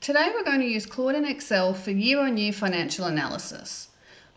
Today we're going to use Claude and Excel for year-on-year financial analysis.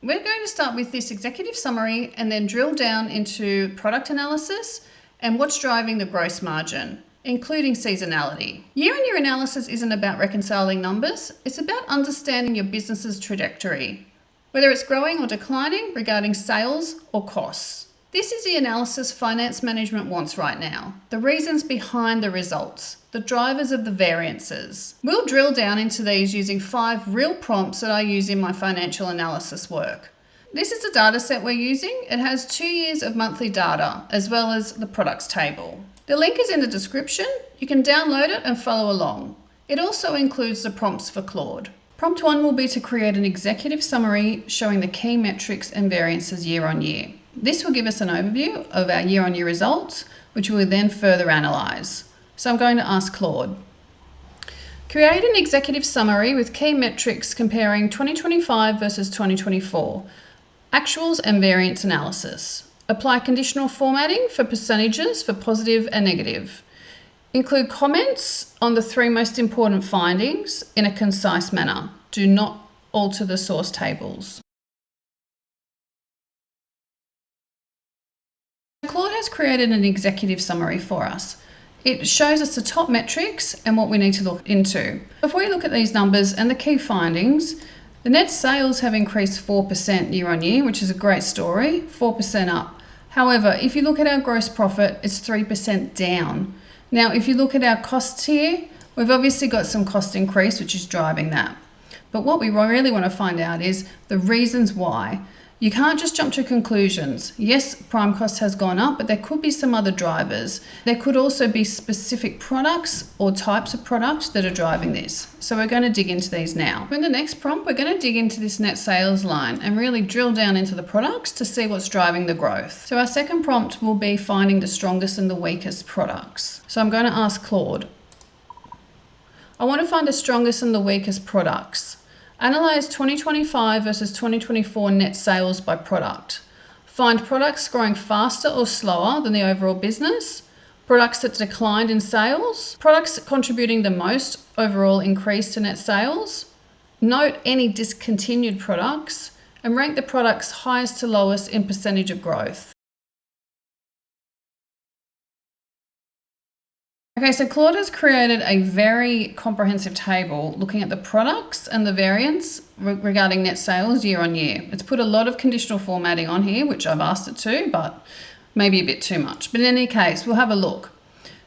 We're going to start with this executive summary and then drill down into product analysis and what's driving the gross margin, including seasonality. Year-on-year analysis isn't about reconciling numbers, it's about understanding your business's trajectory, whether it's growing or declining regarding sales or costs. This is the analysis finance management wants right now, the reasons behind the results, the drivers of the variances. We'll drill down into these using 5 real prompts that I use in my financial analysis work. This is the data set we're using. It has 2 years of monthly data as well as the products table. The link is in the description. You can download it and follow along. It also includes the prompts for Claude. Prompt 1 will be to create an executive summary showing the key metrics and variances year on year. This will give us an overview of our year-on-year results, which we will then further analyse. So I'm going to ask Claude. Create an executive summary with key metrics comparing 2025 versus 2024. Actuals and variance analysis. Apply conditional formatting for percentages for positive and negative. Include comments on the 3 most important findings in a concise manner. Do not alter the source tables. Claude has created an executive summary for us. It shows us the top metrics and what we need to look into. If we look at these numbers and the key findings, the net sales have increased 4% year on year, which is a great story, 4% up. However, if you look at our gross profit, it's 3% down. Now, if you look at our costs here, we've obviously got some cost increase, which is driving that. But what we really want to find out is the reasons why. You can't just jump to conclusions. Yes, prime cost has gone up, but there could be some other drivers. There could also be specific products or types of products that are driving this. So we're going to dig into these now. In the next prompt, we're going to dig into this net sales line and really drill down into the products to see what's driving the growth. So our second prompt will be finding the strongest and the weakest products. So I'm going to ask Claude. I want to find the strongest and the weakest products. Analyze 2025 versus 2024 net sales by product. Find products growing faster or slower than the overall business, products that declined in sales, products contributing the most overall increase to net sales. Note any discontinued products and rank the products highest to lowest in percentage of growth. Okay, so Claude has created a very comprehensive table looking at the products and the variance regarding net sales year on year. It's put a lot of conditional formatting on here, which I've asked it to, but maybe a bit too much. But in any case, we'll have a look.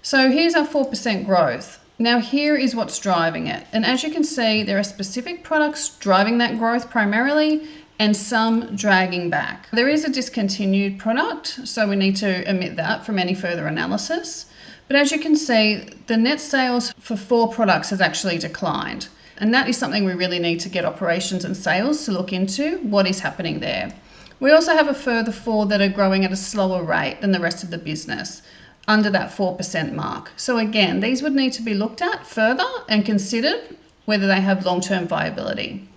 So here's our 4% growth. Now here is what's driving it. And as you can see, there are specific products driving that growth primarily and some dragging back. There is a discontinued product, so we need to omit that from any further analysis. But as you can see, the net sales for 4 products has actually declined. And that is something we really need to get operations and sales to look into what is happening there. We also have a further 4 that are growing at a slower rate than the rest of the business, under that 4% mark. So again, these would need to be looked at further and considered whether they have long-term viability.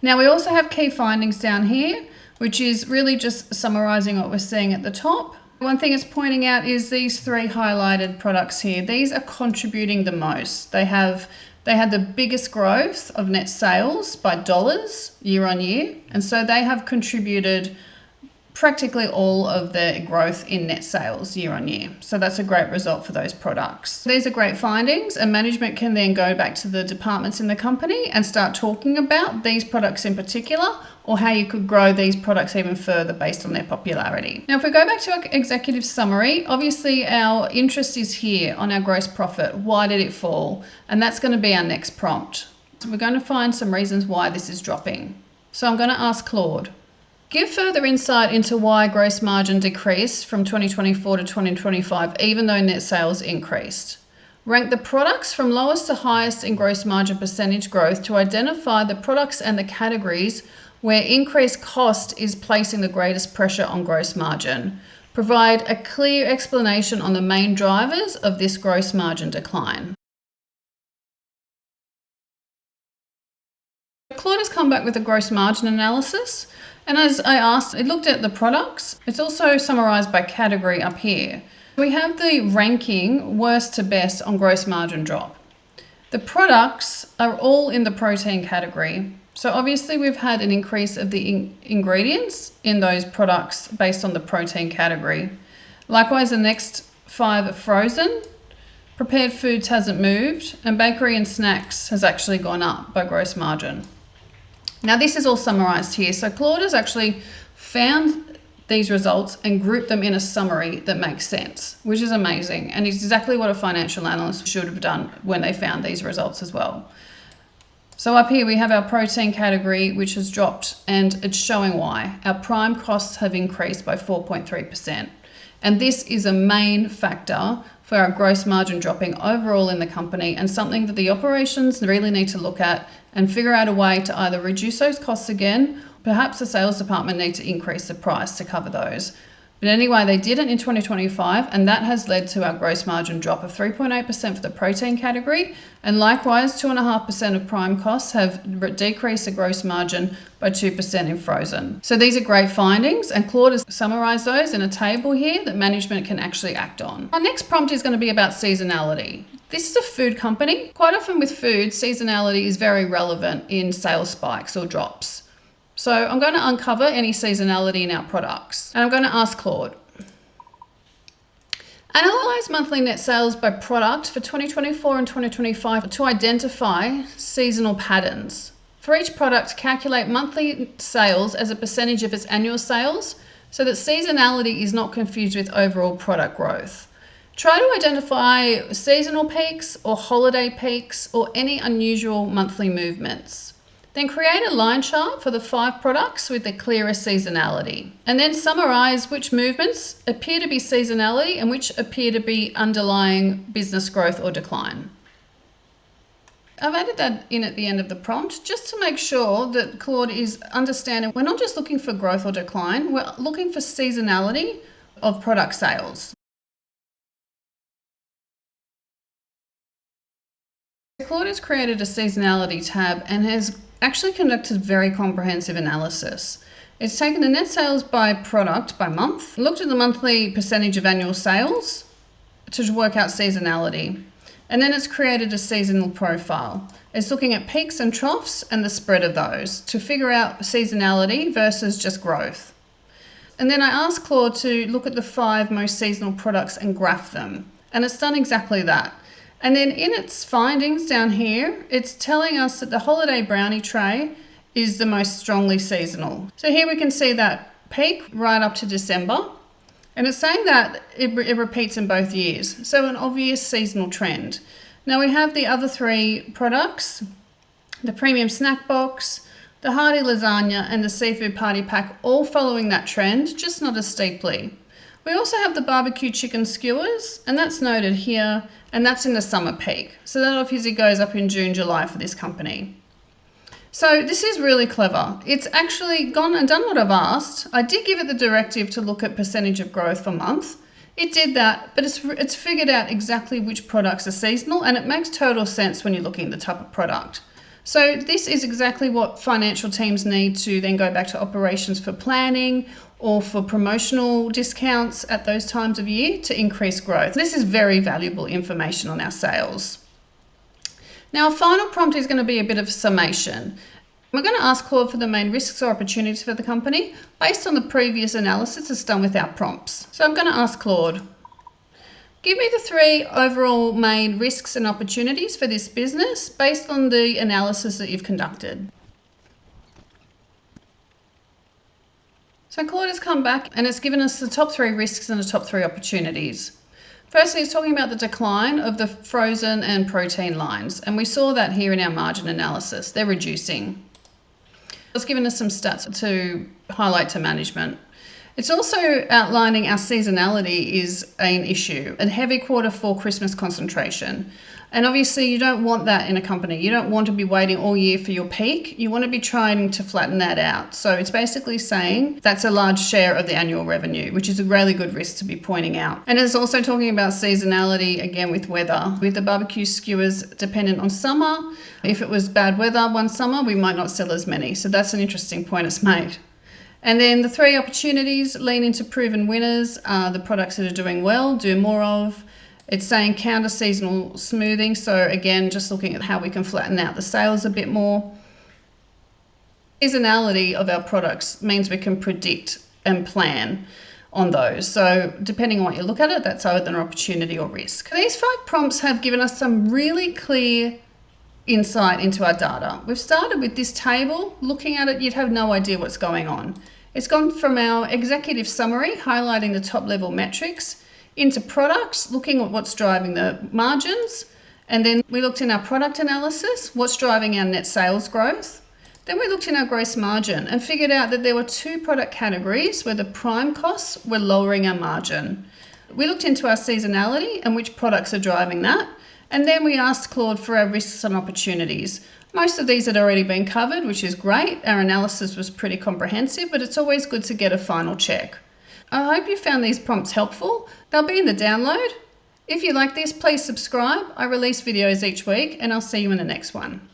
Now we also have key findings down here, which is really just summarizing what we're seeing at the top. One thing it's pointing out is these 3 highlighted products here. These are contributing the most. They had the biggest growth of net sales by dollars year on year. And so they have contributed practically all of the growth in net sales year on year. So that's a great result for those products. These are great findings, and management can then go back to the departments in the company and start talking about these products in particular, or how you could grow these products even further based on their popularity. Now, if we go back to our executive summary, obviously our interest is here on our gross profit. Why did it fall? And that's going to be our next prompt. So we're going to find some reasons why this is dropping. So I'm going to ask Claude. Give further insight into why gross margin decreased from 2024 to 2025, even though net sales increased. Rank the products from lowest to highest in gross margin percentage growth to identify the products and the categories where increased cost is placing the greatest pressure on gross margin. Provide a clear explanation on the main drivers of this gross margin decline. Claude has come back with a gross margin analysis. And as I asked, it looked at the products. It's also summarized by category up here. We have the ranking worst to best on gross margin drop. The products are all in the protein category. So obviously we've had an increase of the ingredients in those products based on the protein category. Likewise, the next 5 are frozen. Prepared foods hasn't moved, and bakery and snacks has actually gone up by gross margin. Now this is all summarized here. So Claude has actually found these results and grouped them in a summary that makes sense, which is amazing. And it's exactly what a financial analyst should have done when they found these results as well. So up here we have our protein category, which has dropped, and it's showing why. Our prime costs have increased by 4.3%. And this is a main factor for our gross margin dropping overall in the company, and something that the operations really need to look at and figure out a way to either reduce those costs again. Perhaps the sales department need to increase the price to cover those. But anyway, they did it in 2025, and that has led to our gross margin drop of 3.8% for the protein category. And likewise, 2.5% of prime costs have decreased the gross margin by 2% in frozen. So these are great findings, and Claude has summarised those in a table here that management can actually act on. Our next prompt is going to be about seasonality. This is a food company. Quite often with food, seasonality is very relevant in sales spikes or drops. So I'm going to uncover any seasonality in our products. And I'm going to ask Claude. Analyse monthly net sales by product for 2024 and 2025 to identify seasonal patterns. For each product, calculate monthly sales as a percentage of its annual sales so that seasonality is not confused with overall product growth. Try to identify seasonal peaks or holiday peaks or any unusual monthly movements. Then create a line chart for the 5 products with the clearest seasonality. And then summarise which movements appear to be seasonality and which appear to be underlying business growth or decline. I've added that in at the end of the prompt just to make sure that Claude is understanding we're not just looking for growth or decline, we're looking for seasonality of product sales. Claude has created a seasonality tab and has actually conducted very comprehensive analysis. It's taken the net sales by product by month, looked at the monthly percentage of annual sales to work out seasonality, and then it's created a seasonal profile. It's looking at peaks and troughs and the spread of those to figure out seasonality versus just growth. And then I asked Claude to look at the 5 most seasonal products and graph them, and it's done exactly that. And then in its findings down here, it's telling us that the holiday brownie tray is the most strongly seasonal. So here we can see that peak right up to December, and it's saying that it repeats in both years. So an obvious seasonal trend. Now we have the other 3 products, the premium snack box, the hearty lasagna, and the seafood party pack, all following that trend, just not as steeply. We also have the barbecue chicken skewers, and that's noted here, and that's in the summer peak. So that obviously goes up in June, July for this company. So this is really clever. It's actually gone and done what I've asked. I did give it the directive to look at percentage of growth for month. It did that, but it's figured out exactly which products are seasonal, and it makes total sense when you're looking at the type of product. So this is exactly what financial teams need to then go back to operations for planning or for promotional discounts at those times of year to increase growth. This is very valuable information on our sales. Now, our final prompt is going to be a bit of summation. We're going to ask Claude for the main risks or opportunities for the company based on the previous analysis that's done with our prompts. So I'm going to ask Claude, give me the 3 overall main risks and opportunities for this business based on the analysis that you've conducted. So Claude has come back and it's given us the top 3 risks and the top 3 opportunities. Firstly, it's talking about the decline of the frozen and protein lines, and we saw that here in our margin analysis. They're reducing. It's given us some stats to highlight to management. It's also outlining our seasonality is an issue, a heavy Q4 Christmas concentration. And obviously you don't want that in a company. You don't want to be waiting all year for your peak. You want to be trying to flatten that out. So it's basically saying that's a large share of the annual revenue, which is a really good risk to be pointing out. And it's also talking about seasonality, again with weather. With the barbecue skewers dependent on summer, if it was bad weather one summer, we might not sell as many. So that's an interesting point it's made. And then the 3 opportunities, lean into proven winners, the products that are doing well, do more of. It's saying counter seasonal smoothing. So again, just looking at how we can flatten out the sales a bit more. Seasonality of our products means we can predict and plan on those. So depending on what you look at it, that's either an opportunity or risk. These 5 prompts have given us some really clear insight into our data. We've started with this table. Looking at it, you'd have no idea what's going on. It's gone from our executive summary, highlighting the top level metrics, into products, looking at what's driving the margins. And then we looked in our product analysis, what's driving our net sales growth. Then we looked in our gross margin and figured out that there were 2 product categories where the prime costs were lowering our margin. We looked into our seasonality and which products are driving that. And then we asked Claude for our risks and opportunities. Most of these had already been covered, which is great. Our analysis was pretty comprehensive, but it's always good to get a final check. I hope you found these prompts helpful. They'll be in the download. If you like this, please subscribe. I release videos each week, and I'll see you in the next one.